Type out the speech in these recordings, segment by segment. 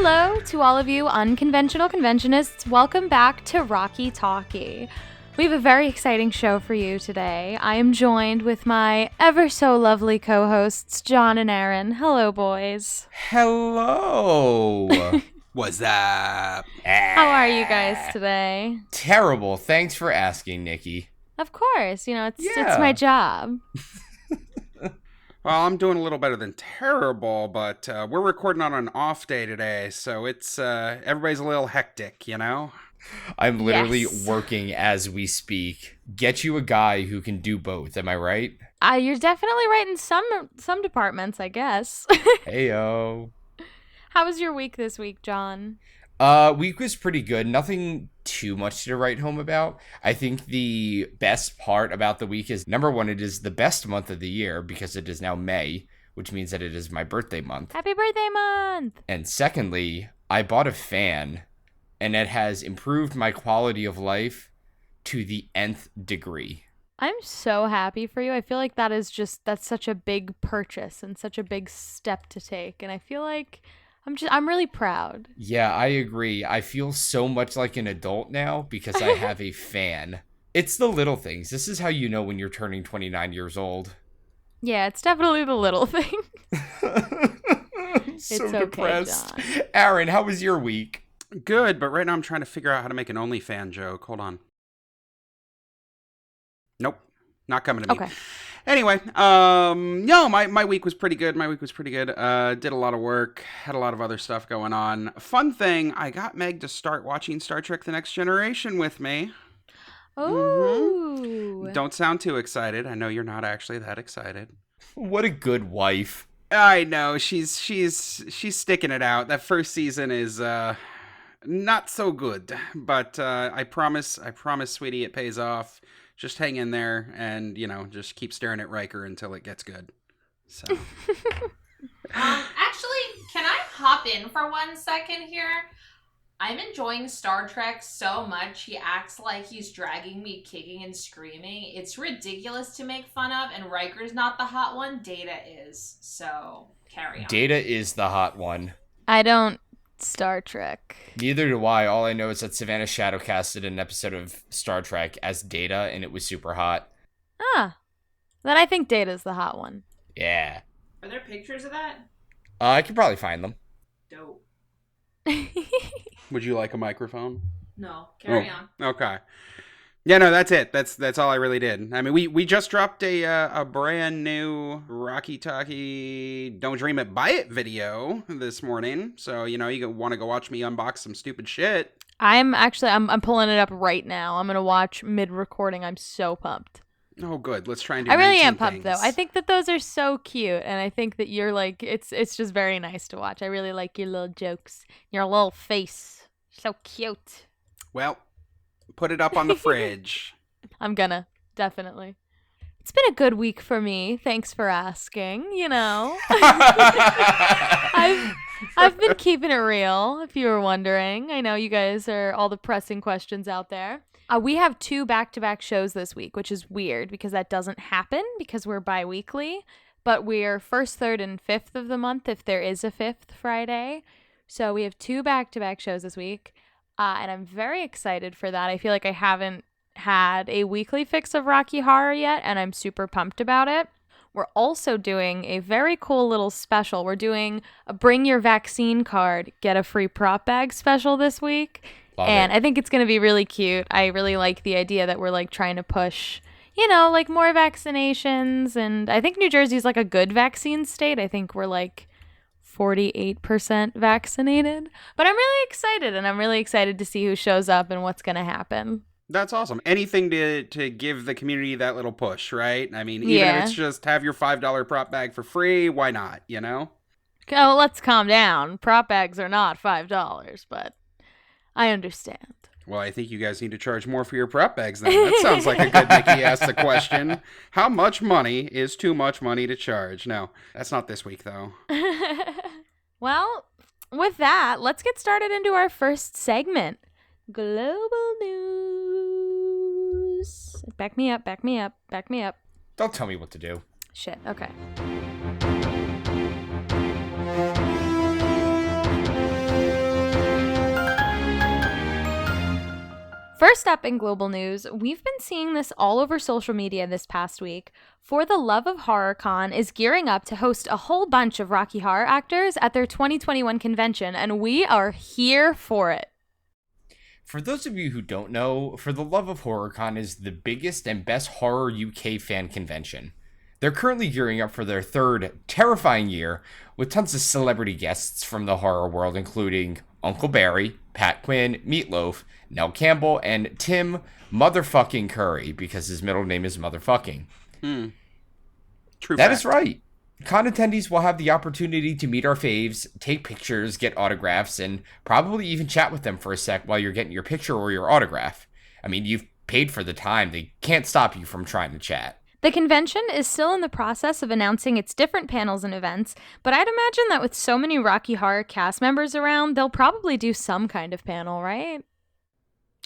Hello to all of you unconventional conventionists. Welcome back to Rocky Talkie. We have a very exciting show for you today. I am joined with my ever so lovely co-hosts, John and Aaron. Hello, boys. Hello. What's up? How are you guys today? Terrible. Thanks for asking, Nicki. Of course. It's my job. Well, I'm doing a little better than terrible, but we're recording on an off day today, so it's everybody's a little hectic, you know? I'm literally working as we speak. Get you a guy who can do both, am I right? You're definitely right in some departments, I guess. Heyo. How was your week this week, John? Week was pretty good. Nothing too much to write home about. I think the best part about the week is, number one, it is the best month of the year because it is now May, which means that it is my birthday month. Happy birthday month! And secondly, I bought a fan, and it has improved my quality of life to the nth degree. I'm so happy for you. I feel like that's such a big purchase and such a big step to take. And I feel like I'm really proud. Yeah, I agree. I feel so much like an adult now because I have a fan. It's the little things. This is how you know when you're turning 29 years old. Yeah, it's definitely the little thing. So it's depressed. Okay, John. Aaron, how was your week? Good, but right now I'm trying to figure out how to make an OnlyFans joke. Hold on. Nope, not coming to me. Okay. Anyway, no, my week was pretty good. Did a lot of work, had a lot of other stuff going on. Fun thing, I got Meg to start watching Star Trek The Next Generation with me. Oh. Mm-hmm. Don't sound too excited. I know you're not actually that excited. What a good wife. I know, she's sticking it out. That first season is not so good, but I promise, sweetie, it pays off. Just hang in there and, just keep staring at Riker until it gets good. So. Actually, can I hop in for 1 second here? I'm enjoying Star Trek so much, he acts like he's dragging me kicking and screaming. It's ridiculous to make fun of, and Riker's not the hot one, Data is. So, carry on. Data is the hot one. I don't Star Trek. Neither do I. All I know is that Savannah shadowcasted an episode of Star Trek as Data, and it was super hot. Ah. Then I think Data's the hot one. Yeah. Are there pictures of that? I could probably find them. Dope. Would you like a microphone? No, carry on. Okay. Yeah, no, that's it. That's all I really did. I mean, we just dropped a brand new Rocky Talkie Don't Dream It Buy It video this morning. So, you want to go watch me unbox some stupid shit. I'm pulling it up right now. I'm going to watch mid-recording. I'm so pumped. Oh, good. Let's try and do I really 19 am pumped, things. though. I think that those are so cute, and I think that you're like, it's just very nice to watch. I really like your little jokes, your little face. So cute. Well, put it up on the fridge. I'm gonna, definitely. It's been a good week for me. Thanks for asking, I've been keeping it real, if you were wondering. I know you guys are all the pressing questions out there. We have 2 back-to-back shows this week, which is weird because that doesn't happen because we're bi-weekly. But we're 1st, 3rd, and 5th of the month if there is a 5th Friday. So we have 2 back-to-back shows this week. And I'm very excited for that. I feel like I haven't had a weekly fix of Rocky Horror yet, and I'm super pumped about it. We're also doing a very cool little special. We're doing a Bring Your Vaccine Card, Get a Free Prop Bag special this week. Love and it. I think it's going to be really cute. I really like the idea that we're trying to push, more vaccinations. And I think New Jersey's a good vaccine state. I think we're 48% vaccinated. But I'm really excited, and I'm really excited to see who shows up and what's going to happen. That's awesome. Anything to give the community that little push, right? I mean, even if it's just have your $5 prop bag for free, why not, Oh, let's calm down. Prop bags are not $5, but I understand. Well, I think you guys need to charge more for your prop bags then. That sounds like a good Nicki asked the question. How much money is too much money to charge? No, that's not this week, though. Well, with that, let's get started into our first segment. Global news. Back me up. Don't tell me what to do. Shit, okay. First up in global news, we've been seeing this all over social media this past week. For the Love of Horror Con is gearing up to host a whole bunch of Rocky Horror actors at their 2021 convention, and we are here for it. For those of you who don't know, For the Love of Horror Con is the biggest and best horror UK fan convention. They're currently gearing up for their third terrifying year with tons of celebrity guests from the horror world, including Uncle Barry, Pat Quinn, Meatloaf, Nell Campbell, and Tim Motherfucking Curry, because his middle name is Motherfucking. True That fact. is right. Con attendees will have the opportunity to meet our faves, take pictures, get autographs, and probably even chat with them for a sec while you're getting your picture or your autograph. I mean, you've paid for the time. They can't stop you from trying to chat. The convention is still in the process of announcing its different panels and events, but I'd imagine that with so many Rocky Horror cast members around, they'll probably do some kind of panel, right?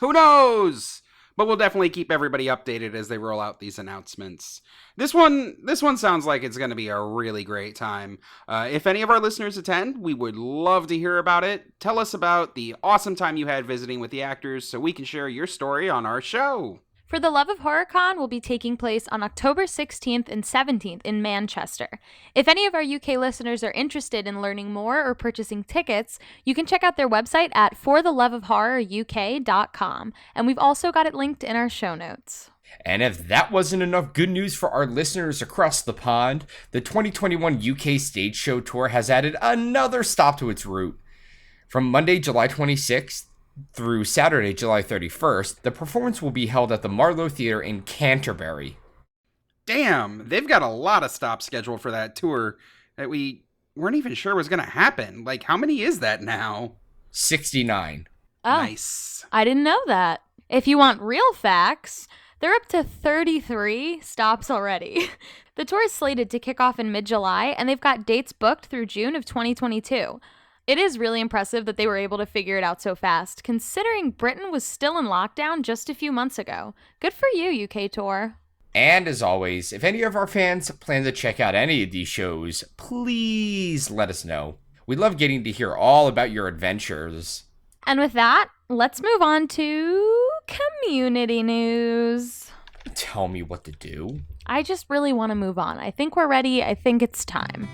Who knows? But we'll definitely keep everybody updated as they roll out these announcements. This one sounds like it's going to be a really great time. If any of our listeners attend, we would love to hear about it. Tell us about the awesome time you had visiting with the actors so we can share your story on our show. For the Love of Horror Con will be taking place on October 16th and 17th in Manchester. If any of our UK listeners are interested in learning more or purchasing tickets, you can check out their website at fortheloveofhorroruk.com, and we've also got it linked in our show notes. And if that wasn't enough good news for our listeners across the pond, the 2021 UK Stage Show Tour has added another stop to its route. From Monday, July 26th, through Saturday, July 31st, the performance will be held at the Marlowe Theatre in Canterbury. Damn, they've got a lot of stops scheduled for that tour that we weren't even sure was going to happen. Like, how many is that now? 69. Oh, Nice. I didn't know that. If you want real facts, they're up to 33 stops already. The tour is slated to kick off in mid-July, and they've got dates booked through June of 2022. It is really impressive that they were able to figure it out so fast, considering Britain was still in lockdown just a few months ago. Good for you, UK Tour. And as always, if any of our fans plan to check out any of these shows, please let us know. We love getting to hear all about your adventures. And with that, let's move on to community news. Tell me what to do. I just really want to move on. I think we're ready. I think it's time.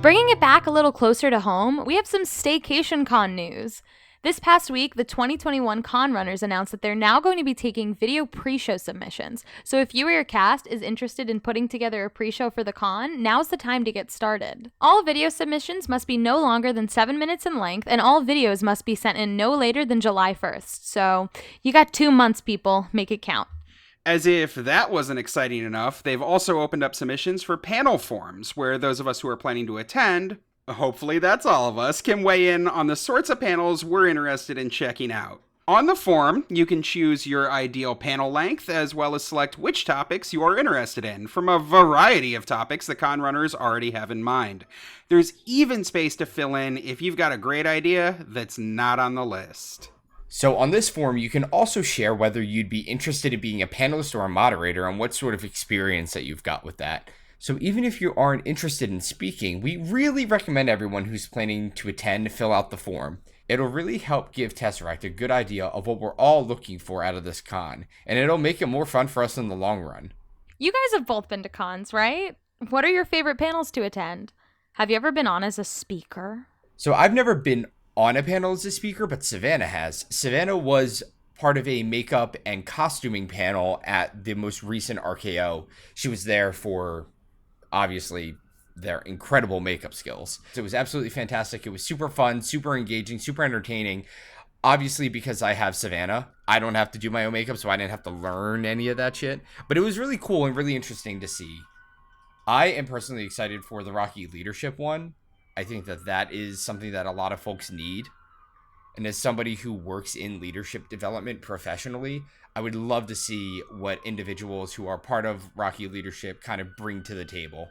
Bringing it back a little closer to home, we have some Staycation Con news. This past week, the 2021 con runners announced that they're now going to be taking video pre-show submissions. So if you or your cast is interested in putting together a pre-show for the con, now's the time to get started. All video submissions must be no longer than 7 minutes in length, and all videos must be sent in no later than July 1st. So you got 2 months, people. Make it count. As if that wasn't exciting enough, they've also opened up submissions for panel forms, where those of us who are planning to attend, hopefully that's all of us, can weigh in on the sorts of panels we're interested in checking out. On the form, you can choose your ideal panel length, as well as select which topics you are interested in, from a variety of topics the con runners already have in mind. There's even space to fill in if you've got a great idea that's not on the list. So on this form, you can also share whether you'd be interested in being a panelist or a moderator and what sort of experience that you've got with that. So even if you aren't interested in speaking, we really recommend everyone who's planning to attend fill out the form. It'll really help give Tesseract a good idea of what we're all looking for out of this con, and it'll make it more fun for us in the long run. You guys have both been to cons, right? What are your favorite panels to attend? Have you ever been on as a speaker? So I've never been on a panel as a speaker, but Savannah has. Savannah was part of a makeup and costuming panel at the most recent RKO. She was there for, obviously, their incredible makeup skills. It was absolutely fantastic. It was super fun, super engaging, super entertaining. Obviously, because I have Savannah, I don't have to do my own makeup, so I didn't have to learn any of that shit. But it was really cool and really interesting to see. I am personally excited for the Rocky Leadership one. I think that that is something that a lot of folks need. And as somebody who works in leadership development professionally, I would love to see what individuals who are part of Rocky Leadership kind of bring to the table.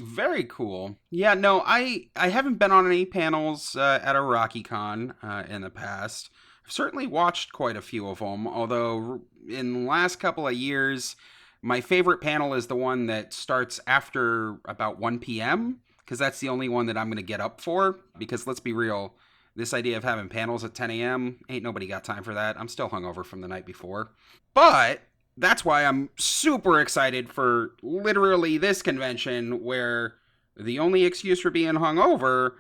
Very cool. Yeah, no, I haven't been on any panels at a RockyCon in the past. I've certainly watched quite a few of them, although in the last couple of years, my favorite panel is the one that starts after about 1 p.m., because that's the only one that I'm going to get up for, because let's be real, This idea of having panels at 10 a.m., ain't nobody got time for that. I'm still hungover from the night before. But that's why I'm super excited for literally this convention, where the only excuse for being hungover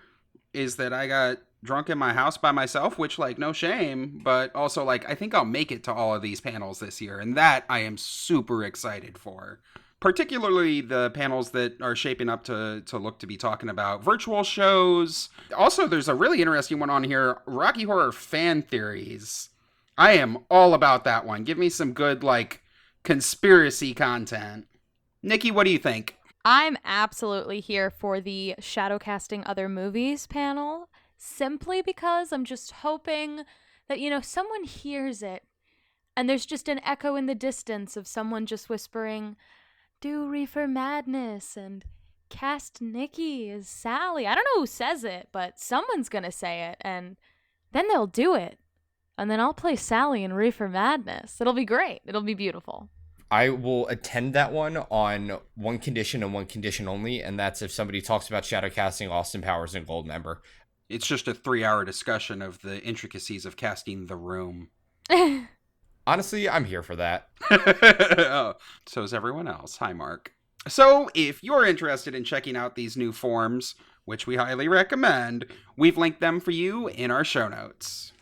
is that I got drunk in my house by myself, which, like, no shame, but also, like, I think I'll make it to all of these panels this year, and that I am super excited for. Particularly the panels that are shaping up to look to be talking about virtual shows. Also, there's a really interesting one on here, Rocky Horror fan theories. I am all about that one. Give me some good, like, conspiracy content. Nicki, what do you think? I'm absolutely here for the Shadowcasting Other Movies panel, simply because I'm just hoping that, someone hears it and there's just an echo in the distance of someone just whispering, "Do Reefer Madness and cast Nicki as Sally." I don't know who says it, but someone's gonna say it, and then they'll do it. And then I'll play Sally in Reefer Madness. It'll be great. It'll be beautiful. I will attend that one on one condition and one condition only, and that's if somebody talks about Shadowcasting Austin Powers and Goldmember. It's just a 3-hour discussion of the intricacies of casting The Room. Honestly, I'm here for that. Oh, so is everyone else. Hi, Mark. So, if you're interested in checking out these new forms, which we highly recommend, we've linked them for you in our show notes.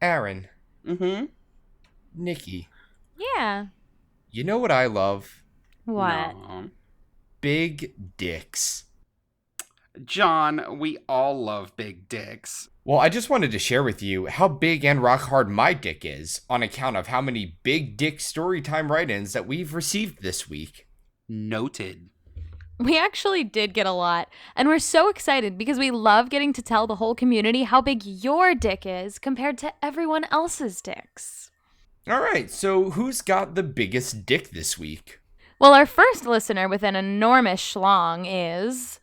Aaron. Mm-hmm. Nicki. Yeah. You know what I love? What? No. Big dicks. John, we all love big dicks. Well, I just wanted to share with you how big and rock hard my dick is on account of how many big dick storytime write-ins that we've received this week. Noted. We actually did get a lot, and we're so excited because we love getting to tell the whole community how big your dick is compared to everyone else's dicks. All right, so who's got the biggest dick this week? Well, our first listener with an enormous schlong is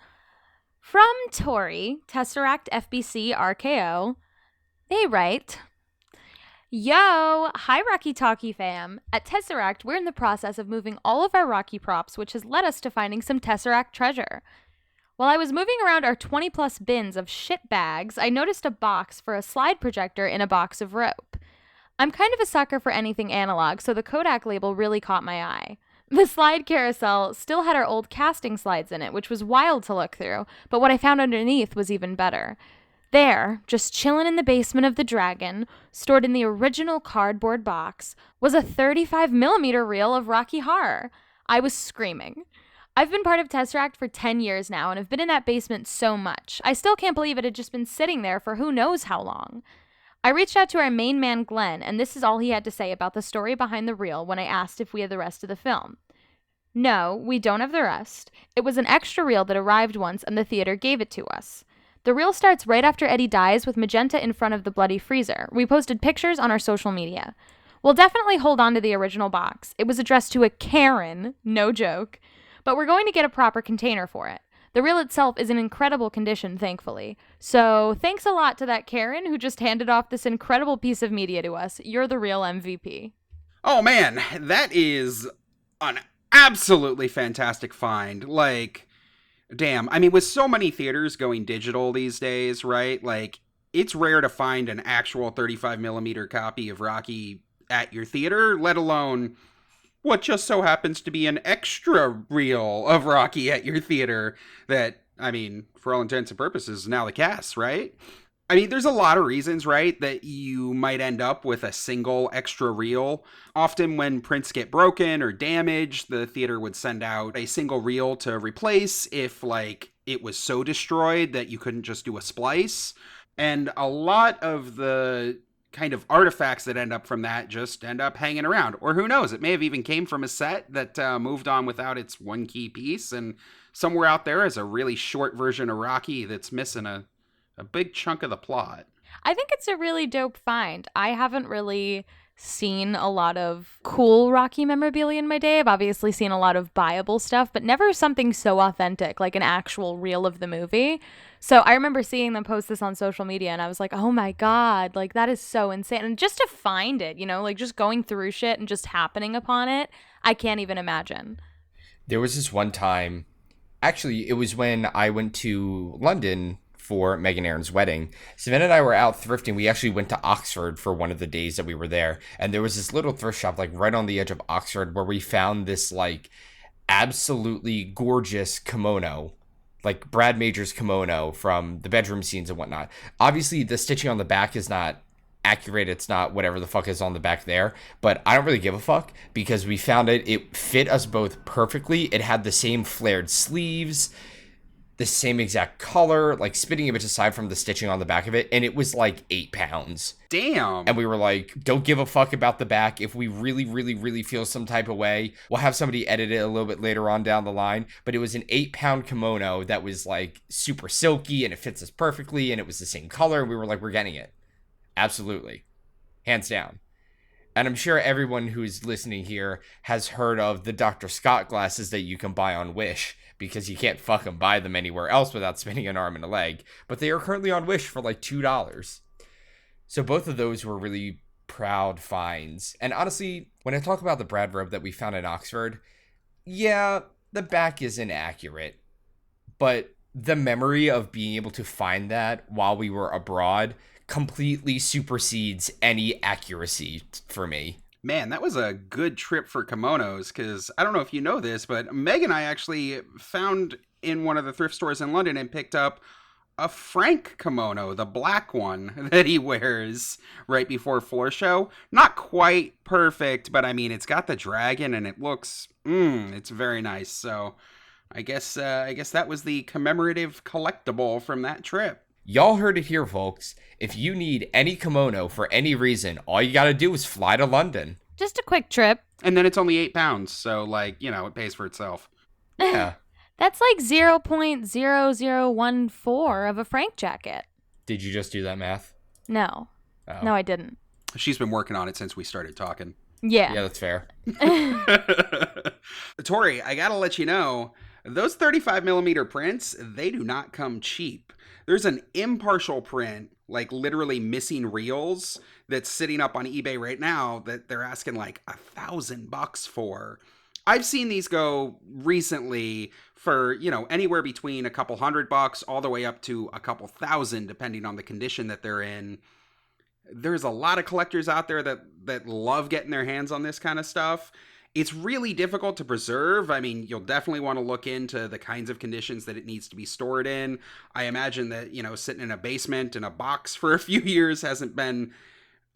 from Tori, Tesseract FBC RKO. They write, "Yo, hi Rocky Talkie fam. At Tesseract, we're in the process of moving all of our Rocky props, which has led us to finding some Tesseract treasure. While I was moving around our 20 plus bins of shit bags, I noticed a box for a slide projector in a box of rope. I'm kind of a sucker for anything analog, so the Kodak label really caught my eye. The slide carousel still had our old casting slides in it, which was wild to look through, but what I found underneath was even better. There, just chilling in the basement of the Dragon, stored in the original cardboard box, was a 35mm reel of Rocky Horror. I was screaming. I've been part of Tesseract for 10 years now and have been in that basement so much. I still can't believe it had just been sitting there for who knows how long. I reached out to our main man, Glenn, and this is all he had to say about the story behind the reel when I asked if we had the rest of the film. No, we don't have the rest. It was an extra reel that arrived once and the theater gave it to us. The reel starts right after Eddie dies with magenta in front of the bloody freezer. We posted pictures on our social media. We'll definitely hold on to the original box. It was addressed to a Karen, no joke, but we're going to get a proper container for it. The reel itself is in incredible condition, thankfully. So thanks a lot to that Karen who just handed off this incredible piece of media to us. You're the real MVP. Oh man, that is an absolutely fantastic find. Like, damn. I mean, with so many theaters going digital these days, right? Like, it's rare to find an actual 35mm copy of Rocky at your theater, let alone what just so happens to be an extra reel of Rocky at your theater that, I mean, for all intents and purposes, is now the cast, right? I mean, there's a lot of reasons, right, that you might end up with a single extra reel. Often when prints get broken or damaged, the theater would send out a single reel to replace if, like, it was so destroyed that you couldn't just do a splice. And a lot of the kind of artifacts that end up from that just end up hanging around. Or who knows, it may have even came from a set that moved on without its one key piece, and somewhere out there is a really short version of Rocky that's missing a big chunk of the plot. I think it's a really dope find. I haven't really seen a lot of cool Rocky memorabilia in my day. I've obviously seen a lot of buyable stuff, but never something so authentic, like an actual reel of the movie. So I remember seeing them post this on social media and I was like, oh my God, like that is so insane. And just to find it, like just going through shit and just happening upon it, I can't even imagine. There was this one time, actually, it was when I went to London for Meg and Aaron's wedding. Savannah and I were out thrifting. We actually went to Oxford for one of the days that we were there. And there was this little thrift shop, like right on the edge of Oxford, where we found this like absolutely gorgeous kimono, like Brad Major's kimono from the bedroom scenes and whatnot. Obviously, the stitching on the back is not accurate. It's not whatever the fuck is on the back there, but I don't really give a fuck because we found it fit us both perfectly. It had the same flared sleeves, the same exact color, like spitting image aside from the stitching on the back of it, and it was like 8 pounds. Damn. And we were like, don't give a fuck about the back. If we really, really, really feel some type of way, we'll have somebody edit it a little bit later on down the line. But it was an 8-pound kimono that was like super silky and it fits us perfectly and it was the same color. And we were like, we're getting it. Absolutely. Hands down. And I'm sure everyone who's listening here has heard of the Dr. Scott glasses that you can buy on Wish because you can't fucking buy them anywhere else without spending an arm and a leg. But they are currently on Wish for like $2. So both of those were really proud finds. And honestly, when I talk about the Brad robe that we found in Oxford, yeah, the back is inaccurate. But the memory of being able to find that while we were abroad completely supersedes any accuracy for me. Man, that was a good trip for kimonos, because I don't know if you know this, but Meg and I actually found in one of the thrift stores in London and picked up a Frank kimono, the black one that he wears right before floor show. Not quite perfect, but I mean, it's got the dragon and it looks, it's very nice. So I guess that was the commemorative collectible from that trip. Y'all heard it here, folks. If you need any kimono for any reason, all you gotta do is fly to London. Just a quick trip. And then it's only 8 pounds, so like, it pays for itself. Yeah. That's like 0.0014 of a Frank jacket. Did you just do that math? No. Oh. No, I didn't. She's been working on it since we started talking. Yeah. Yeah, that's fair. Tori, I gotta let you know, those 35mm prints, they do not come cheap. There's an impartial print, like literally missing reels, that's sitting up on eBay right now that they're asking like $1,000 for. I've seen these go recently for, anywhere between a couple $100 all the way up to a couple thousand, depending on the condition that they're in. There's a lot of collectors out there that love getting their hands on this kind of stuff. It's really difficult to preserve. I mean, you'll definitely want to look into the kinds of conditions that it needs to be stored in. I imagine that, sitting in a basement in a box for a few years hasn't been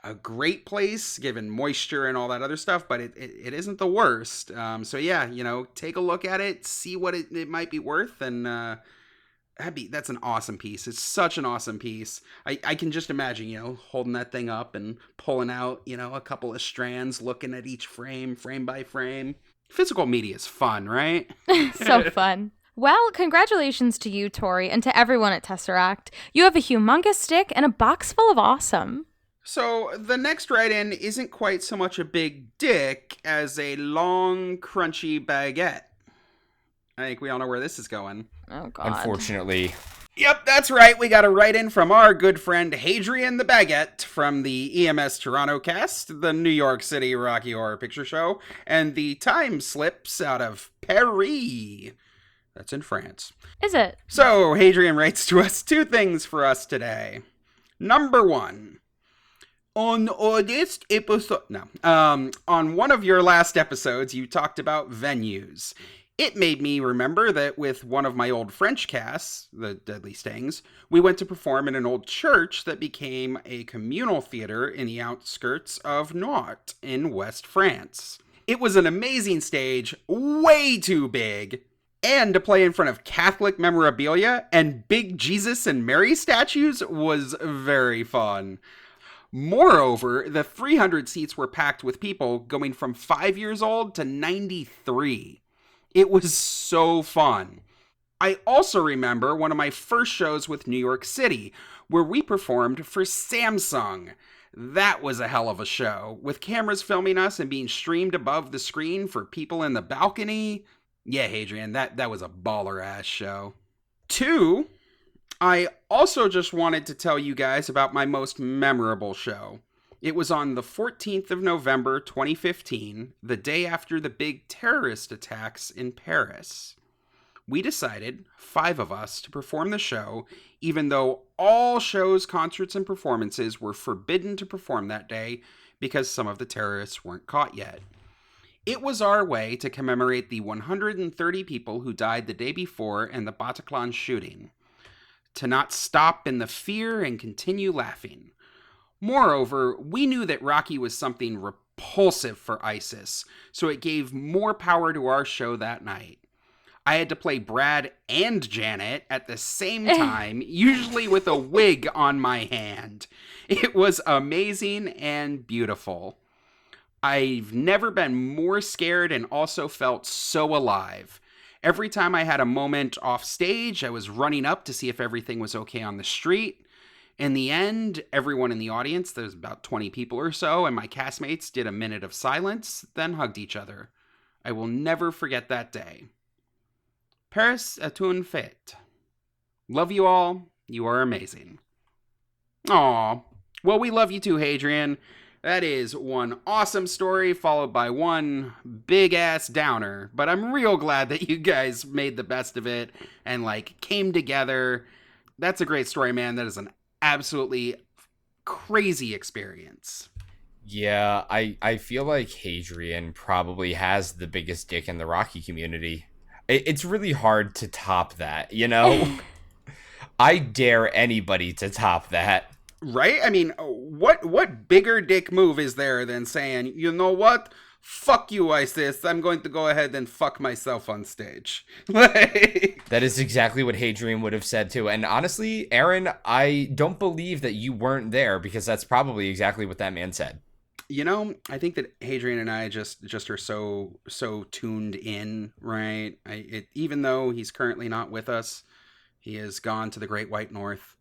a great place given moisture and all that other stuff, but it isn't the worst. So yeah, take a look at it, see what it might be worth, and that's an awesome piece. It's such an awesome piece. I can just imagine, holding that thing up and pulling out, a couple of strands, looking at each frame by frame. Physical media is fun, right? So fun. Well, congratulations to you, Tori, and to everyone at Tesseract. You have a humongous stick and a box full of awesome. So the next write-in isn't quite so much a big dick as a long, crunchy baguette. I think we all know where this is going. Oh, God. Unfortunately. Yep, that's right. We got a write-in from our good friend Hadrian the Baguette from the EMS Toronto cast, the New York City Rocky Horror Picture Show, and the Time Slips out of Paris. That's in France. Is it? So Hadrian writes to us 2 things for us today. Number 1. On one of your last episodes, you talked about venues. It made me remember that with one of my old French casts, the Deadly Stings, we went to perform in an old church that became a communal theater in the outskirts of Nantes in West France. It was an amazing stage, way too big, and to play in front of Catholic memorabilia and big Jesus and Mary statues was very fun. Moreover, the 300 seats were packed with people going from 5 years old to 93. It was so fun. I also remember one of my first shows with New York City, where we performed for Samsung. That was a hell of a show, with cameras filming us and being streamed above the screen for people in the balcony. Yeah, Hadrian, that was a baller-ass show. 2, I also just wanted to tell you guys about my most memorable show. It was on the 14th of November, 2015, the day after the big terrorist attacks in Paris. we decided, 5 of us, to perform the show, even though all shows, concerts, and performances were forbidden to perform that day because some of the terrorists weren't caught yet. It was our way to commemorate the 130 people who died the day before in the Bataclan shooting, to not stop in the fear and continue laughing. Moreover, we knew that Rocky was something repulsive for ISIS, so it gave more power to our show that night. I had to play Brad and Janet at the same time, usually with a wig on my hand. It was amazing and beautiful. I've never been more scared and also felt so alive. Every time I had a moment off stage, I was running up to see if everything was okay on the street. In the end, everyone in the audience, there's about 20 people or so, and my castmates did a minute of silence, then hugged each other. I will never forget that day. Paris est une fête. Love you all. You are amazing. Aw. Well, we love you too, Hadrian. That is one awesome story followed by one big-ass downer. But I'm real glad that you guys made the best of it and, came together. That's a great story, man. That is an absolutely crazy experience. Yeah, I feel like Hadrian probably has the biggest dick in the Rocky community. It's really hard to top that, you know? I dare anybody to top that. Right? I mean, what bigger dick move is there than saying, you know what? Fuck you, ISIS. I'm going to go ahead and fuck myself on stage. That is exactly what Hadrian would have said too. And honestly, Aaron, I don't believe that you weren't there because that's probably exactly what that man said. You know, I think that Hadrian and I just are so tuned in, right? Even though he's currently not with us, he has gone to the Great White North.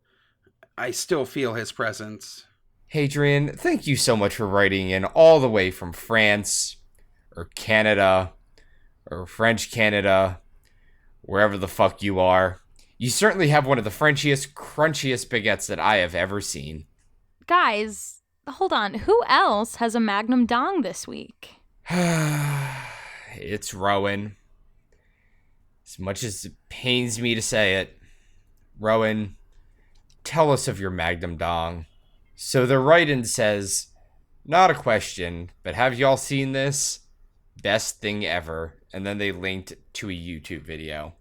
I still feel his presence. Hadrian, thank you so much for writing in all the way from France or Canada or French Canada, wherever the fuck you are. You certainly have one of the Frenchiest, crunchiest baguettes that I have ever seen. Guys, hold on. Who else has a Magnum Dong this week? It's Rowan. As much as it pains me to say it, Rowan, tell us of your Magnum Dong. So the write-in says, not a question, but have y'all seen this? Best thing ever. And then they linked to a YouTube video.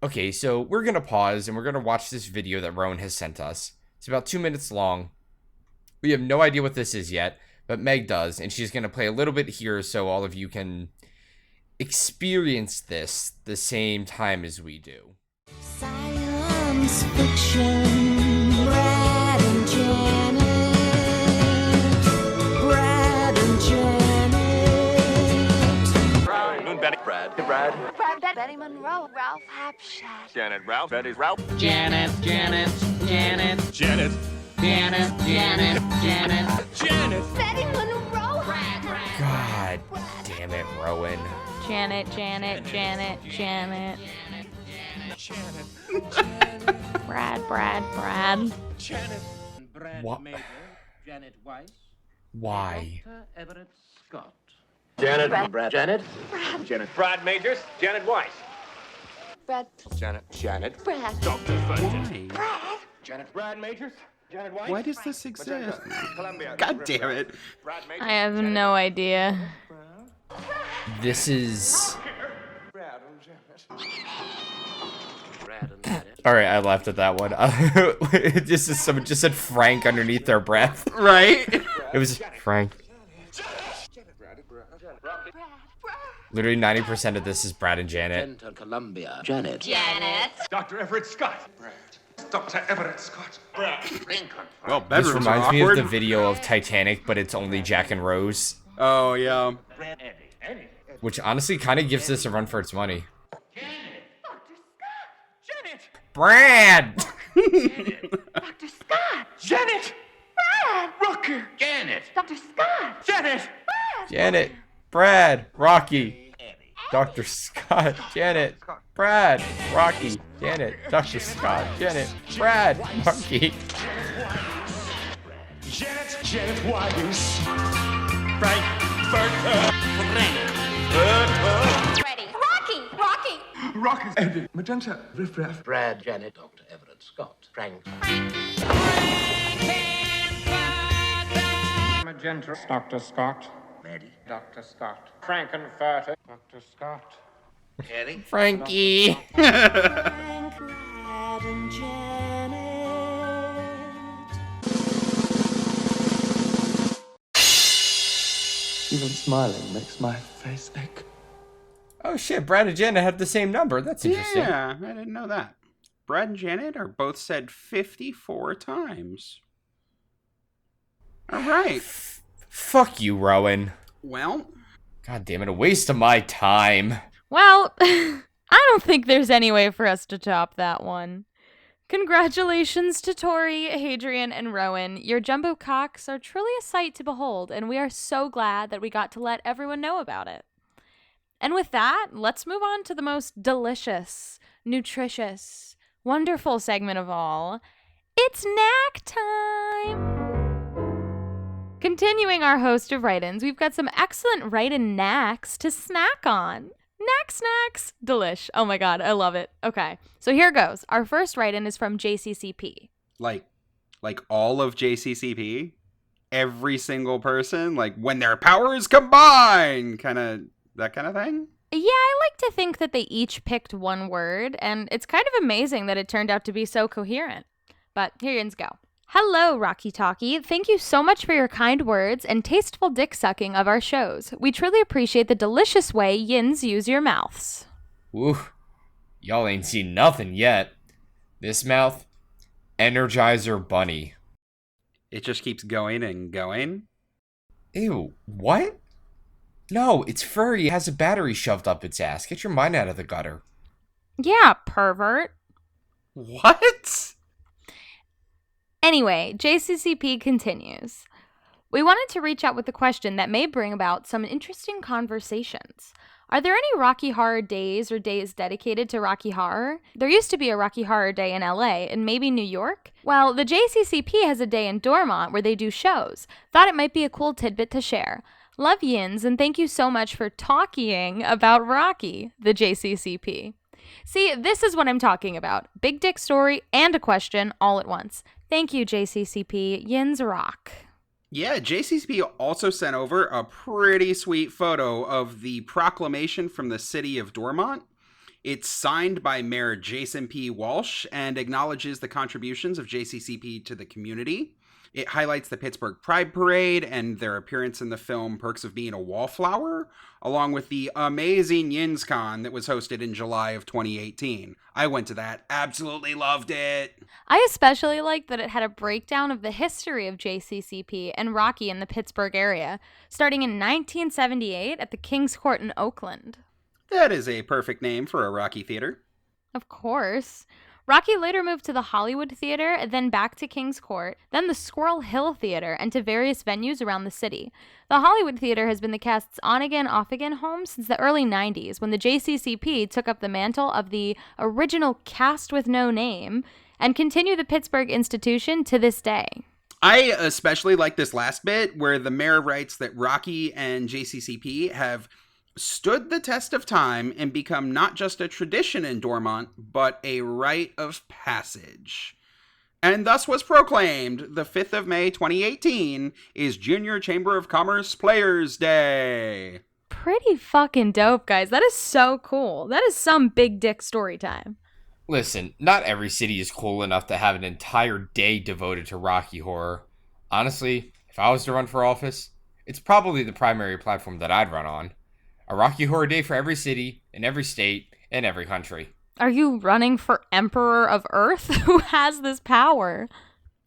Okay, so we're going to pause and we're going to watch this video that Rowan has sent us. It's about 2 minutes long. We have no idea what this is yet, but Meg does, and she's going to play a little bit here so all of you can experience this the same time as we do. Science fiction, Brad and Janet. Brad and Janet. Moon Betty. Brad. Betty Monroe. Ralph Hapshat. Janet. Ralph. Betty. Ralph. Janet. Janet. Janet. Janet. Betty Monroe. God damn it, Rowan. Janet. Brad. What? Janet Weiss. Why? Everett Scott. Janet. Brad. Janet. Janet. Brad Majors. Janet Weiss. Brad. Janet. Brad. Dr. Fudge. Why? Janet. Brad Majors. Janet Weiss. Why does this exist? Columbia. God damn it. Brad Majors. I have no idea. This is... Brad and Janet. Alright, I laughed at that one. This is someone just said Frank underneath their breath. Right? It was Frank. Literally 90% of this is Brad and Janet. Columbia. Janet. Dr. Everett Scott. Brad. Dr. Everett Scott. Brad. Lincoln. Well, This bedrooms reminds are me of awkward. the video of Titanic, but it's only Jack and Rose. Oh, yeah. Brad. Eddie. Which honestly kind of gives this a run for its money. Janet. Brad! Dr. Scott. Janet. Brad. Rocky. Janet. Dr. Scott. Janet. Janet, Brad, Rocky, Dr. Scott, Janet, Brad, Rocky, Janet, Dr. Scott, Janet, Brad, Rocky. Janet Weiss. Frank. Bertha. Ready. Rocky. rock is Eddie. Magenta, Riff Raff. Brad, Janet, Dr. Everett Scott, Frank. Magenta, Dr. Scott. Maddie. Dr. Scott. Frankenfurter, Dr. Scott. Eddie. Frankie. Frank, Brad, and Janet. Even smiling makes my face ache. Oh shit, Brad and Jenna have the same number. That's interesting. Yeah, I didn't know that. Brad and Janet are both said 54 times. All right. Fuck you, Rowan. Well, God damn it, a waste of my time. Well, I don't think there's any way for us to top that one. Congratulations to Tori, Hadrian, and Rowan. Your jumbo cocks are truly a sight to behold, and we are so glad that we got to let everyone know about it. And with that, let's move on to the most delicious, nutritious, wonderful segment of all. It's snack time! Continuing our host of write-ins, we've got some excellent write-in knacks to snack on. Snacks. Delish. Oh my god, I love it. Okay, so here goes. Our first write-in is from JCCP. like all of JCCP? Every single person? Like when their powers combine? That kind of thing? Yeah, I like to think that they each picked one word, and it's kind of amazing that it turned out to be so coherent. But here yins go. Hello, Rocky Talkie. Thank you so much for your kind words and tasteful dick sucking of our shows. We truly appreciate the delicious way yins use your mouths. Woo. Y'all ain't seen nothing yet. This mouth, Energizer Bunny. It just keeps going and going? Ew, what? No, it's furry. It has a battery shoved up its ass. Get your mind out of the gutter. Yeah, pervert. What? Anyway, JCCP continues. We wanted to reach out with a question that may bring about some interesting conversations. Are there any Rocky Horror days or days dedicated to Rocky Horror? There used to be a Rocky Horror Day in LA and maybe New York. Well, the JCCP has a day in Dormont where they do shows. Thought it might be a cool tidbit to share. Love yins, and thank you so much for talking about Rocky, the JCCP. See, this is what I'm talking about. Big dick story and a question all at once. Thank you, JCCP. Yins rock. Yeah, JCCP also sent over a pretty sweet photo of the proclamation from the city of Dormont. It's signed by Mayor Jason P. Walsh and acknowledges the contributions of JCCP to the community. It highlights the Pittsburgh Pride Parade and their appearance in the film Perks of Being a Wallflower, along with the amazing YinsCon that was hosted in July of 2018. I went to that. Absolutely loved it. I especially liked that it had a breakdown of the history of JCCP and Rocky in the Pittsburgh area, starting in 1978 at the King's Court in Oakland. That is a perfect name for a Rocky theater. Of course. Rocky later moved to the Hollywood Theater, then back to King's Court, then the Squirrel Hill Theater, and to various venues around the city. The Hollywood Theater has been the cast's on-again, off-again home since the early 90s, when the JCCP took up the mantle of the original cast with no name, and continue the Pittsburgh institution to this day. I especially like this last bit, where the mayor writes that Rocky and JCCP have stood the test of time and become not just a tradition in Dormont, but a rite of passage. And thus was proclaimed the 5th of May 2018 is Junior Chamber of Commerce Players Day. Pretty fucking dope, guys. That is so cool. That is some big dick story time. Listen, not every city is cool enough to have an entire day devoted to Rocky Horror. Honestly, if I was to run for office, it's probably the primary platform that I'd run on. A Rocky Horror Day for every city, in every state, in every country. Are you running for Emperor of Earth? Who has this power?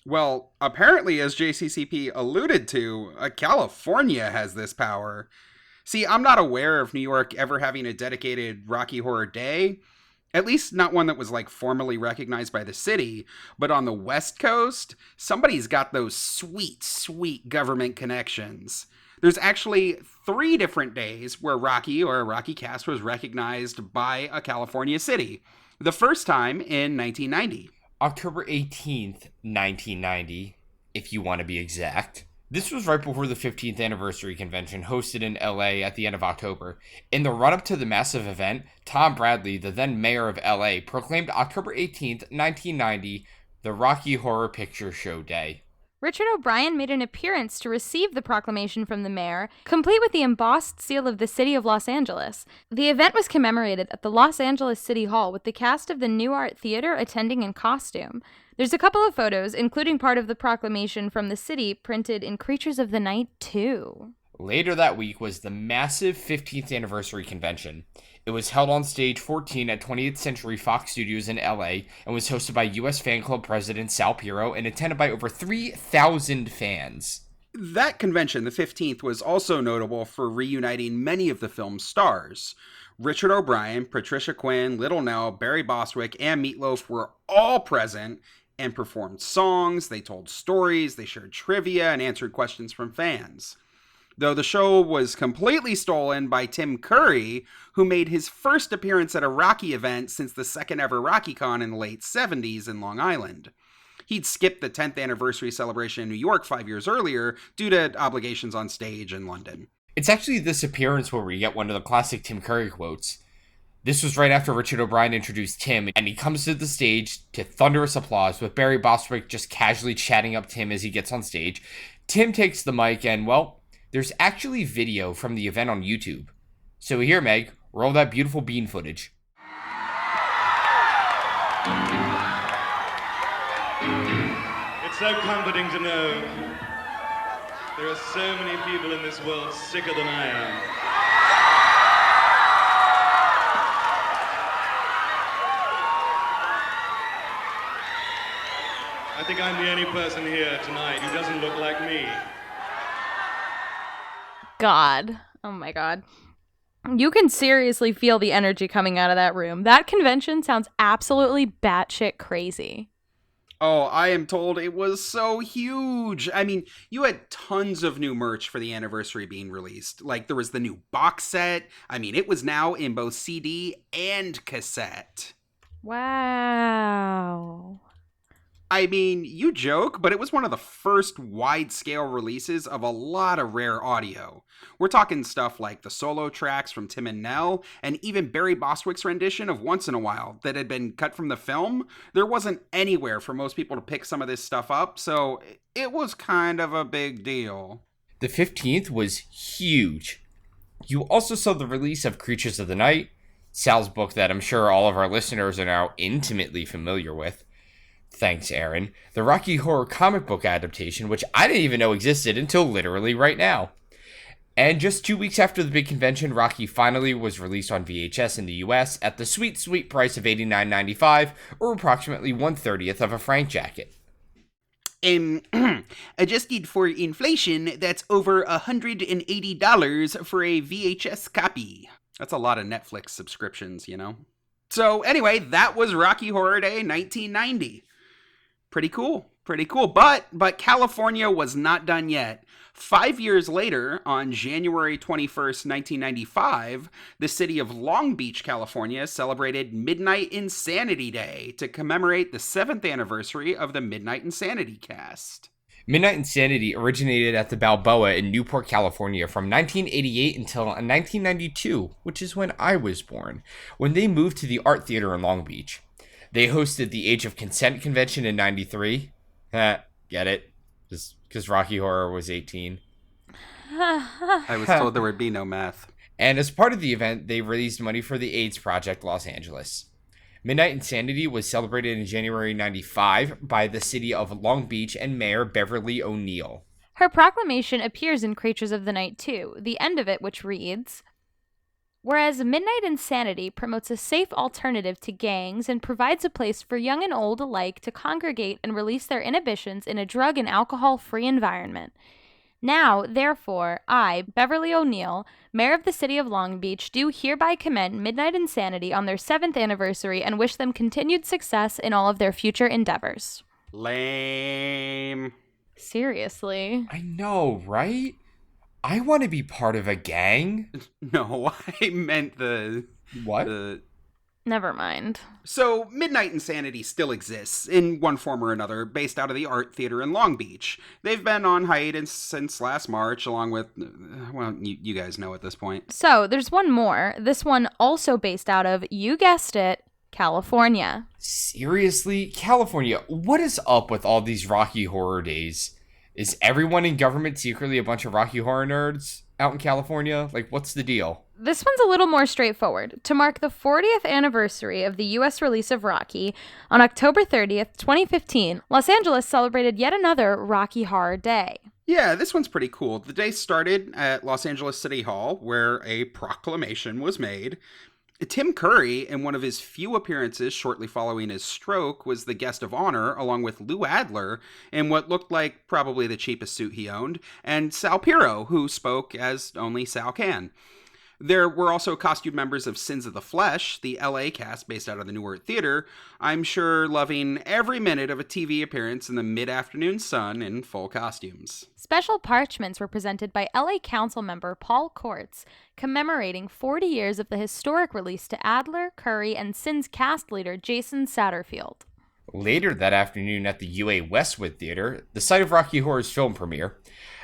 Well, apparently, as JCCP alluded to, California has this power. See, I'm not aware of New York ever having a dedicated Rocky Horror Day. At least not one that was formally recognized by the city. But on the West Coast, somebody's got those sweet, sweet government connections. There's actually 3 different days where Rocky or Rocky Cast was recognized by a California city. The first time in 1990. October 18th, 1990, if you want to be exact. This was right before the 15th anniversary convention hosted in LA at the end of October. In the run-up to the massive event, Tom Bradley, the then mayor of LA, proclaimed October 18th, 1990, the Rocky Horror Picture Show Day. Richard O'Brien made an appearance to receive the proclamation from the mayor, complete with the embossed seal of the city of Los Angeles. The event was commemorated at the Los Angeles City Hall with the cast of the New Art Theater attending in costume. There's a couple of photos, including part of the proclamation from the city, printed in Creatures of the Night 2. Later that week was the massive 15th anniversary convention. It was held on Stage 14 at 20th Century Fox Studios in LA and was hosted by U.S. Fan Club President Sal Piro and attended by over 3,000 fans. That convention, the 15th, was also notable for reuniting many of the film's stars. Richard O'Brien, Patricia Quinn, Little Nell, Barry Bostwick, and Meatloaf were all present and performed songs, they told stories, they shared trivia, and answered questions from fans. Though the show was completely stolen by Tim Curry, who made his first appearance at a Rocky event since the second ever RockyCon in the late 70s in Long Island. He'd skipped the 10th anniversary celebration in New York 5 years earlier due to obligations on stage in London. It's actually this appearance where we get one of the classic Tim Curry quotes. This was right after Richard O'Brien introduced Tim, and he comes to the stage to thunderous applause, with Barry Bostwick just casually chatting up Tim as he gets on stage. Tim takes the mic and, well, there's actually video from the event on YouTube. So here, Meg, roll that beautiful bean footage. It's so comforting to know there are so many people in this world sicker than I am. I think I'm the only person here tonight who doesn't look like me. God. Oh my God. You can seriously feel the energy coming out of that room. That convention sounds absolutely batshit crazy. Oh, I am told it was so huge. I mean, you had tons of new merch for the anniversary being released. Like, there was the new box set. I mean, it was now in both CD and cassette. Wow. I mean, you joke, but it was one of the first wide-scale releases of a lot of rare audio. We're talking stuff like the solo tracks from Tim and Nell, and even Barry Bostwick's rendition of Once in a While that had been cut from the film. There wasn't anywhere for most people to pick some of this stuff up, so it was kind of a big deal. The 15th was huge. You also saw the release of Creatures of the Night, Sal's book that I'm sure all of our listeners are now intimately familiar with. Thanks, Aaron. The Rocky Horror comic book adaptation, which I didn't even know existed until literally right now. And just 2 weeks after the big convention, Rocky finally was released on VHS in the US at the sweet, sweet price of $89.95, or approximately 1/30th of a Frank jacket. Adjusted for inflation, that's over $180 for a VHS copy. That's a lot of Netflix subscriptions, you know? So anyway, that was Rocky Horror Day 1990. Pretty cool. But California was not done yet. 5 years later, on January 21st, 1995, the city of Long Beach, California, celebrated Midnight Insanity Day to commemorate the 7th anniversary of the Midnight Insanity cast. Midnight Insanity originated at the Balboa in Newport, California from 1988 until 1992, which is when I was born, when they moved to the Art Theater in Long Beach. They hosted the Age of Consent convention in 93. Get it? Just because Rocky Horror was 18. I was told there would be no math. And as part of the event, they raised money for the AIDS Project Los Angeles. Midnight Insanity was celebrated in January 95 by the city of Long Beach and Mayor Beverly O'Neill. Her proclamation appears in Creatures of the Night 2, the end of it which reads, "Whereas Midnight Insanity promotes a safe alternative to gangs and provides a place for young and old alike to congregate and release their inhibitions in a drug and alcohol-free environment. Now, therefore, I, Beverly O'Neill, Mayor of the City of Long Beach, do hereby commend Midnight Insanity on their 7th anniversary and wish them continued success in all of their future endeavors." Lame. Seriously. I know, right? I want to be part of a gang. No, I meant the... What? The Never mind. So, Midnight Insanity still exists, in one form or another, based out of the Art Theater in Long Beach. They've been on hiatus since last March, along with, well, you guys know at this point. So, there's one more. This one also based out of, you guessed it, California. Seriously? California, what is up with all these Rocky Horror Days? Is everyone in government secretly a bunch of Rocky Horror nerds out in California? Like, what's the deal? This one's a little more straightforward. To mark the 40th anniversary of the U.S. release of Rocky, on October 30th, 2015, Los Angeles celebrated yet another Rocky Horror Day. Yeah, this one's pretty cool. The day started at Los Angeles City Hall, where a proclamation was made. Tim Curry, in one of his few appearances shortly following his stroke, was the guest of honor, along with Lou Adler, in what looked like probably the cheapest suit he owned, and Sal Piro, who spoke as only Sal can. There were also costume members of Sins of the Flesh, the LA cast based out of the New Art Theater, I'm sure loving every minute of a TV appearance in the mid-afternoon sun in full costumes. Special parchments were presented by LA Council member Paul Kortz, commemorating 40 years of the historic release to Adler, Curry, and Sins cast leader Jason Satterfield. Later that afternoon at the UA Westwood Theater, the site of Rocky Horror's film premiere,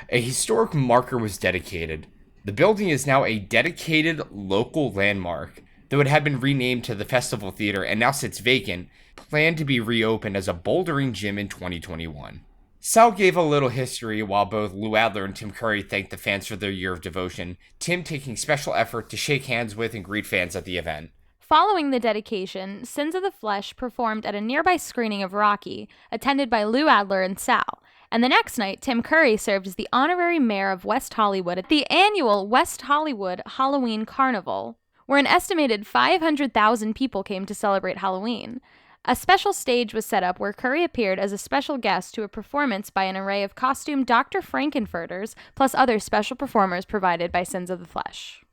a historic marker was dedicated. The building is now a dedicated local landmark, though it had been renamed to the Festival Theater and now sits vacant, planned to be reopened as a bouldering gym in 2021. Sal gave a little history while both Lou Adler and Tim Curry thanked the fans for their year of devotion, Tim taking special effort to shake hands with and greet fans at the event. Following the dedication, Sins of the Flesh performed at a nearby screening of Rocky, attended by Lou Adler and Sal. And the next night, Tim Curry served as the honorary mayor of West Hollywood at the annual West Hollywood Halloween Carnival, where an estimated 500,000 people came to celebrate Halloween. A special stage was set up where Curry appeared as a special guest to a performance by an array of costumed Dr. Frankenfurters, plus other special performers provided by Sins of the Flesh.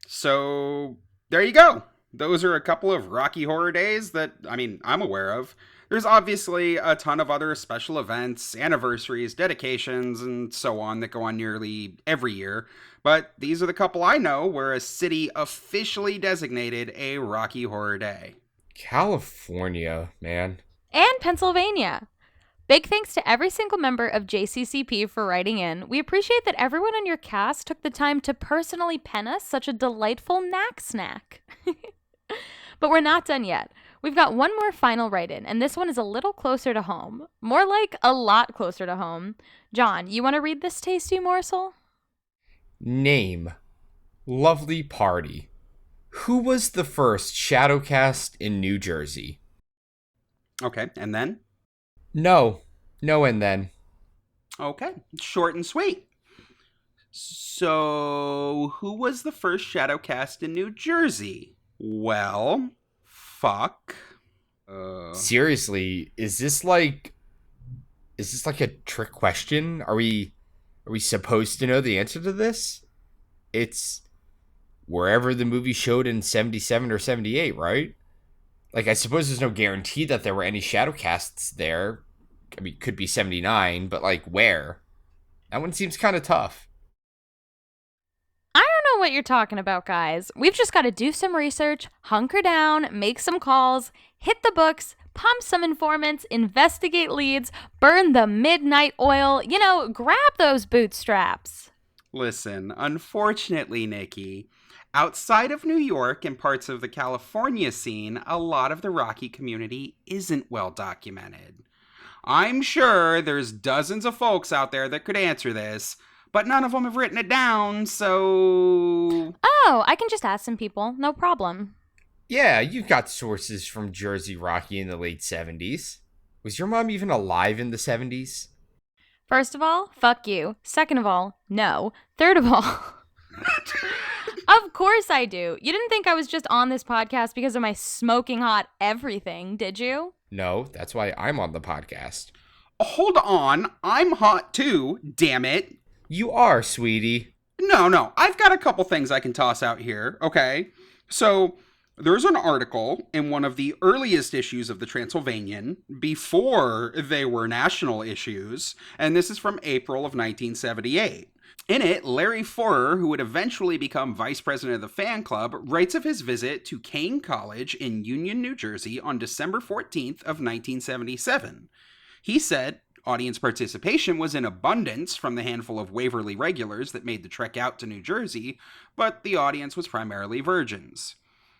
So, there you go. Those are a couple of Rocky Horror Days that, I'm aware of. There's obviously a ton of other special events, anniversaries, dedications, and so on that go on nearly every year, but these are the couple I know where a city officially designated a Rocky Horror Day. California, man. And Pennsylvania. Big thanks to every single member of JCCP for writing in. We appreciate that everyone on your cast took the time to personally pen us such a delightful knack snack. But we're not done yet. We've got one more final write-in, and this one is a little closer to home. More like a lot closer to home. John, you want to read this tasty morsel? Name. Lovely party. Who was the first Shadowcast in New Jersey? Okay, and then? No and then. Okay, short and sweet. So, who was the first Shadowcast in New Jersey? Well, fuck. Seriously, is this like a trick question? Are we supposed to know the answer to this? It's wherever the movie showed in 77 or 78, right? Like, I suppose there's no guarantee that there were any Shadowcasts there. I mean, could be 79, but like, where? That one seems kind of tough. I don't know what you're talking about, guys. We've just got to do some research, hunker down, make some calls, hit the books, pump some informants, investigate leads, burn the midnight oil, grab those bootstraps. Listen, unfortunately, Nicki, outside of New York and parts of the California scene, a lot of the Rocky community isn't well documented. I'm sure there's dozens of folks out there that could answer this, but none of them have written it down, so... Oh, I can just ask some people. No problem. Yeah, you've got sources from Jersey Rocky in the late 70s. Was your mom even alive in the 70s? First of all, fuck you. Second of all, no. Third of all... Of course I do. You didn't think I was just on this podcast because of my smoking hot everything, did you? No, that's why I'm on the podcast. Hold on, I'm hot too, damn it. You are, sweetie. No, I've got a couple things I can toss out here, okay? So, there's an article in one of the earliest issues of the Transylvanian, before they were national issues, and this is from April of 1978. In it, Larry Forer, who would eventually become vice president of the fan club, writes of his visit to Kane College in Union, New Jersey on December 14th of 1977. He said audience participation was in abundance from the handful of Waverly regulars that made the trek out to New Jersey, but the audience was primarily virgins.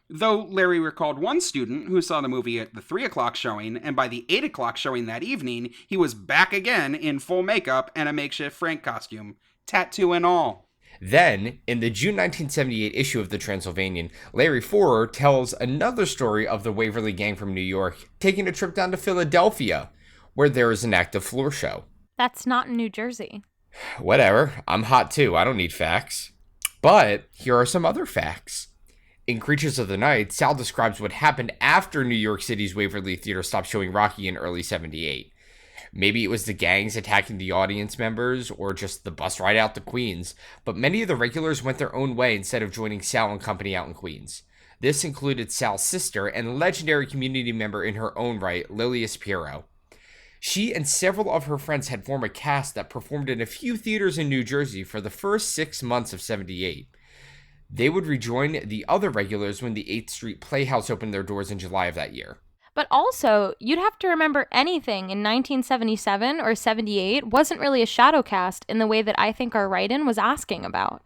Though Larry recalled one student who saw the movie at the 3 o'clock showing, and by the 8 o'clock showing that evening, he was back again in full makeup and a makeshift Frank costume, tattoo and all. Then, in the June 1978 issue of the Transylvanian, Larry Forer tells another story of the Waverly Gang from New York taking a trip down to Philadelphia, where there is an active floor show. That's not in New Jersey. Whatever, I'm hot too, I don't need facts. But here are some other facts. In Creatures of the Night, Sal describes what happened after New York City's Waverly Theater stopped showing Rocky in early 78. Maybe it was the gangs attacking the audience members, or just the bus ride out to Queens, but many of the regulars went their own way instead of joining Sal and company out in Queens. This included Sal's sister and legendary community member in her own right, Lilius Piro. She and several of her friends had formed a cast that performed in a few theaters in New Jersey for the first 6 months of 78. They would rejoin the other regulars when the 8th Street Playhouse opened their doors in July of that year. But also, you'd have to remember anything in 1977 or 78 wasn't really a Shadowcast in the way that I think our write-in was asking about.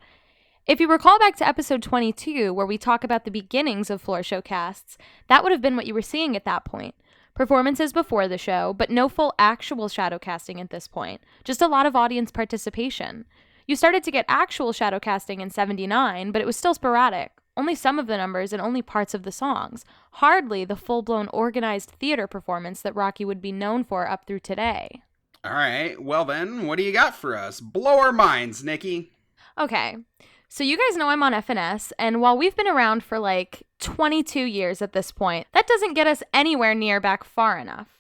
If you recall back to episode 22, where we talk about the beginnings of floor show casts, that would have been what you were seeing at that point. Performances before the show, but no full actual shadowcasting at this point. Just a lot of audience participation. You started to get actual shadowcasting in 79, but it was still sporadic. Only some of the numbers and only parts of the songs. Hardly the full-blown organized theater performance that Rocky would be known for up through today. All right, well then, what do you got for us? Blow our minds, Nicki. Okay, so you guys know I'm on FNS, and while we've been around for like 22 years at this point, that doesn't get us anywhere near back far enough.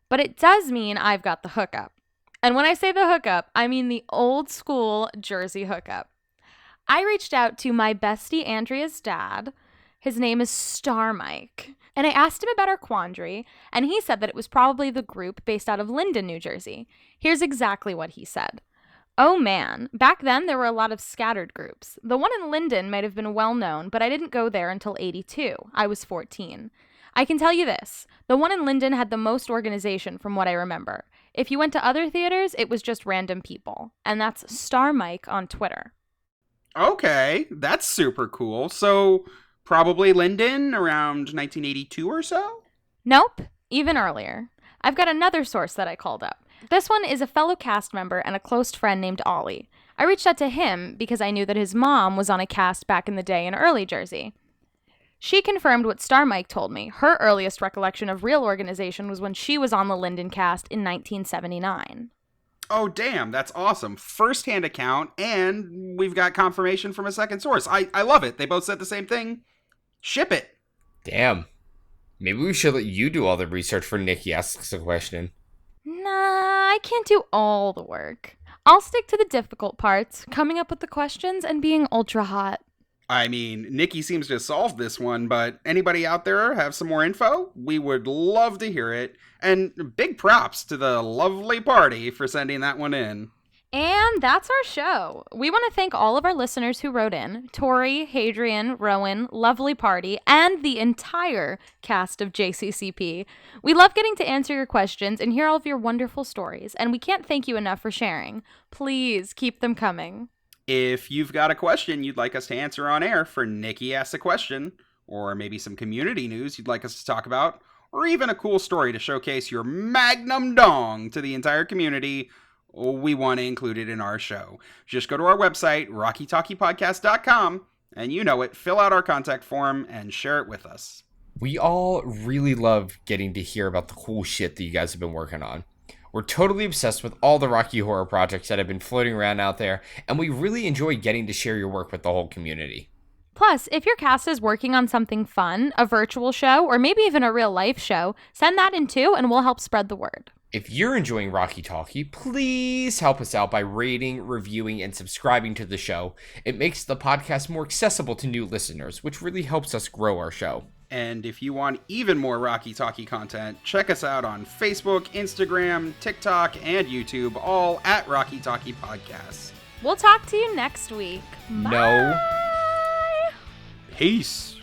But it does mean I've got the hookup. And when I say the hookup, I mean the old school Jersey hookup. I reached out to my bestie Andrea's dad. His name is Star Mike. And I asked him about our quandary, and he said that it was probably the group based out of Linden, New Jersey. Here's exactly what he said. Oh man, back then there were a lot of scattered groups. The one in Linden might have been well known, but I didn't go there until 82. I was 14. I can tell you this, the one in Linden had the most organization from what I remember. If you went to other theaters, it was just random people. And that's Star Mike on Twitter. Okay, that's super cool. So, probably Linden around 1982 or so? Nope, even earlier. I've got another source that I called up. This one is a fellow cast member and a close friend named Ollie. I reached out to him because I knew that his mom was on a cast back in the day in early Jersey. She confirmed what Star Mike told me. Her earliest recollection of real organization was when she was on the Linden cast in 1979. Oh, damn, that's awesome. First-hand account, and we've got confirmation from a second source. I love it. They both said the same thing. Ship it. Damn. Maybe we should let you do all the research for Nicki asks a question. Nah, I can't do all the work. I'll stick to the difficult parts, coming up with the questions and being ultra hot. I mean, Nicki seems to have solved this one, but anybody out there have some more info? We would love to hear it. And big props to the lovely party for sending that one in. And that's our show. We want to thank all of our listeners who wrote in, Tori, Hadrian, Rowan, Lovely Party, and the entire cast of JCCP. We love getting to answer your questions and hear all of your wonderful stories, and we can't thank you enough for sharing. Please keep them coming. If you've got a question you'd like us to answer on air for Nicki Asks a Question, or maybe some community news you'd like us to talk about, or even a cool story to showcase your magnum dong to the entire community, we want to include it in our show. Just go to our website, rockytalkiepodcast.com, and you know it, fill out our contact form and share it with us. We all really love getting to hear about the cool shit that you guys have been working on. We're totally obsessed with all the Rocky Horror projects that have been floating around out there, and we really enjoy getting to share your work with the whole community. Plus, if your cast is working on something fun, a virtual show, or maybe even a real life show, send that in too, and we'll help spread the word. If you're enjoying Rocky Talkie, please help us out by rating, reviewing, and subscribing to the show. It makes the podcast more accessible to new listeners, which really helps us grow our show. And if you want even more Rocky Talkie content, check us out on Facebook, Instagram, TikTok, and YouTube, all at Rocky Talkie Podcasts. We'll talk to you next week. No, Peace.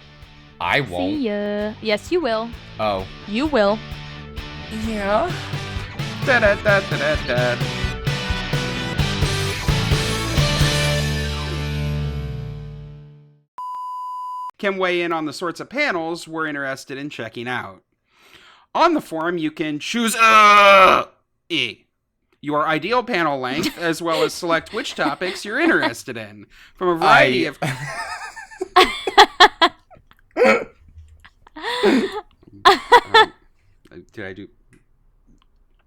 I See won't. ya. Yes, you will. Oh. You will. Yeah. Da-da-da-da-da-da. Can weigh in on the sorts of panels we're interested in checking out. On the forum, you can choose your ideal panel length, as well as select which topics you're interested in from a variety of. Did I do?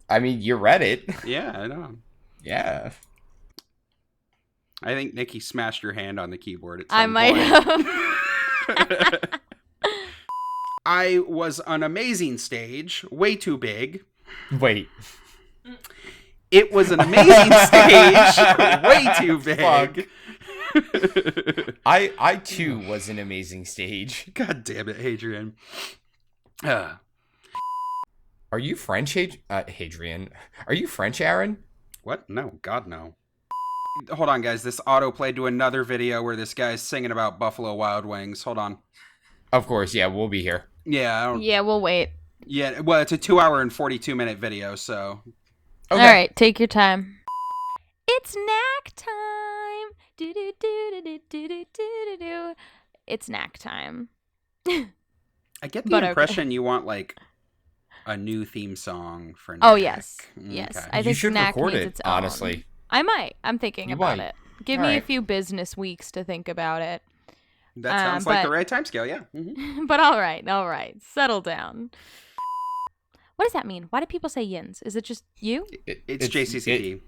I mean, you read it. Yeah, I know. Yeah. I think Nicki smashed her hand on the keyboard at some I might point. have. I was an amazing stage, way too big. Wait. It was an amazing stage, way too big. I too was an amazing stage. God damn it, Hadrian. Are you French, Hadrian? Are you French, Aaron? What? No, God, no. Hold on, guys. This auto played to another video where this guy's singing about Buffalo Wild Wings. Hold on. Of course, yeah, we'll be here. Yeah, I don't... Yeah, we'll wait. Yeah, well, it's a 2-hour and 42-minute video, so... Okay. All right, take your time. It's snack time. Do do do do do do do do. It's snack time. I get the But okay. impression you want, like, a new theme song for Oh Knack. yes, yes. Okay. I You think should snack record needs it, its own. honestly. I might. I'm thinking You about might. it. Give All me a right. few business weeks to think about it. That sounds like the but- right timescale, yeah. Mm-hmm. But all right. Settle down. What does that mean? Why do people say yins? Is it just you? It's JCCT.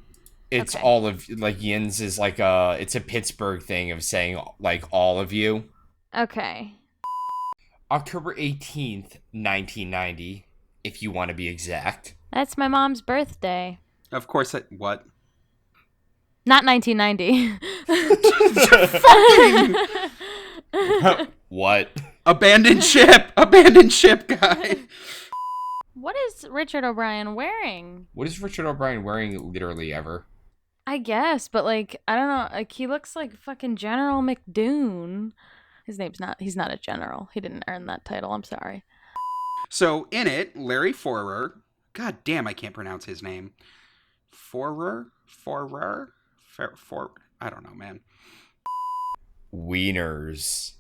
It's Okay. all of, like, yins is like it's a Pittsburgh thing of saying, like, all of you. Okay. October 18th, 1990, if you want to be exact. That's my mom's birthday. Of course, what? Not 1990. What? Abandoned ship, guy. What is Richard O'Brien wearing? What is Richard O'Brien wearing literally ever? I guess, but like, I don't know. Like, he looks like fucking General McDoon. He's not a general. He didn't earn that title. I'm sorry. So in it, Larry Forer. God damn, I can't pronounce his name. Forer. I don't know, man. Wieners.